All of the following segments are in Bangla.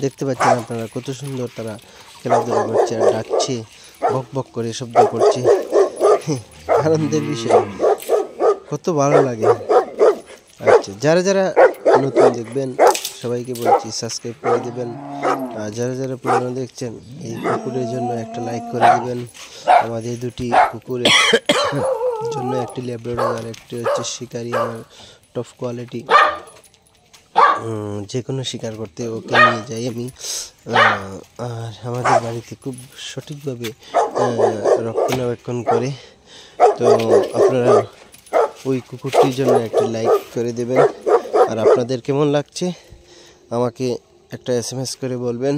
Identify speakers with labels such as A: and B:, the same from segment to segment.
A: দেখতে পাচ্ছেন আপনারা কত সুন্দর তারা খেলাধুলা করছে আর ডাকছে, বক বক করে শব্দ করছে। আনন্দের বিষয়, কত ভালো লাগে। আচ্ছা, যারা যারা নতুন দেখবেন সবাইকে বলছি সাবস্ক্রাইব করে দেবেন, আর যারা যারা পুরনো দেখছেন এই কুকুরের জন্য একটা লাইক করে দেবেন। আমাদের দুটি কুকুরের জন্য একটি ল্যাব্রাডর আর একটি হচ্ছে শিকারি, আমার টপ কোয়ালিটি। যে কোনো শিকার করতে ওকে নিয়ে যাই আমি। আর আমাদের বাড়িতে খুব সঠিকভাবে রক্ষণাবেক্ষণ করে। তো আপনারা ওই কুকুরটির জন্য একটা লাইক করে দেবেন। আর আপনাদের কেমন লাগছে আমাকে একটা SMS করে বলবেন,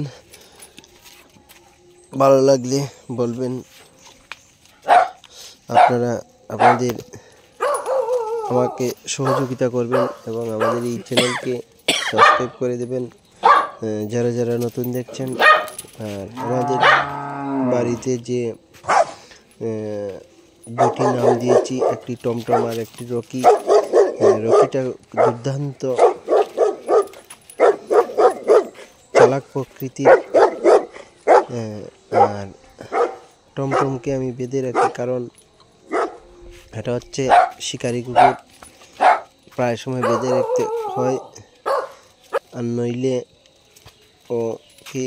A: ভালো লাগলে বলবেন। আপনারা আপনাদের আমাকে সহযোগিতা করবেন এবং আমাদের এই চ্যানেলকে সাবস্ক্রাইব করে দেবেন যারা যারা নতুন দেখছেন। আর আমাদের বাড়িতে যে দুটি নাম দিয়েছি, একটি টমটম আর একটি রকি। রকিটা দুর্দান্ত চালাক প্রকৃতির, আর টমটমকে আমি বেঁধে রাখি কারণ এটা হচ্ছে শিকারি কুকুর, প্রায় সময় বেঁধে রাখতে হয়, আর নইলে ওকে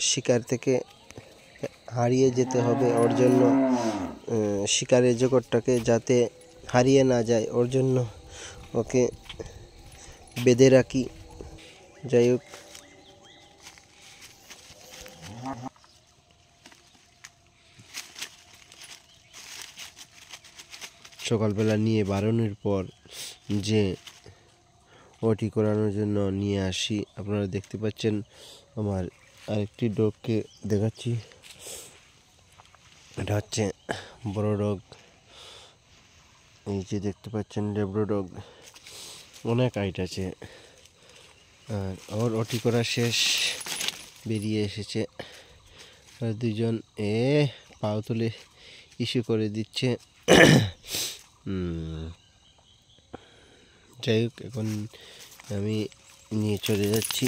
A: শিকার থেকে হারিয়ে যেতে হবে। ওর জন্য শিকারের জগৎটাকে যাতে হারিয়ে না যায় ওর জন্য ওকে বেঁধে রাখি। যাই হোক, সকালবেলা নিয়ে বারণের পর যে ওটি করানোর জন্য নিয়ে আসি, আপনারা দেখতে পাচ্ছেন। আমার আরেকটি ডগকে দেখাচ্ছি, এটা হচ্ছে বড় ডগ। এই যে দেখতে পাচ্ছেন ল্যাব্রাডর, অনেক হাইট আছে। আর ওর ওটি করা শেষ, বেরিয়ে এসেছে। আর দুজন পাও তুলে ইস্যু করে দিচ্ছে। যাই হোক, এখন আমি নিয়ে চলে যাচ্ছি।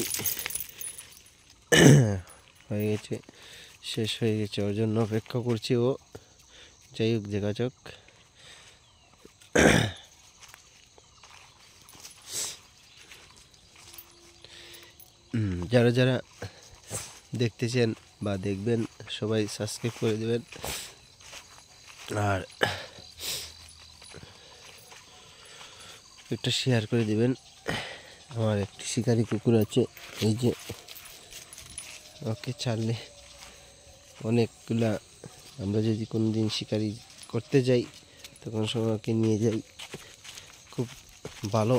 A: হয়ে গেছে, শেষ হয়ে গেছে, ওর জন্য অপেক্ষা করছি ও। যাই হোক, দেখা যাক। যারা যারা দেখতেছেন বা দেখবেন সবাই সাবস্ক্রাইব করে দেবেন, আর একটা শেয়ার করে দেবেন। আমার একটি শিকারি কুকুর আছে, এই যে ওকে ছাড়লে অনেকগুলা, আমরা যদি কোনো দিন শিকারি করতে যাই তখন সবাইকে নিয়ে যাই, খুব ভালো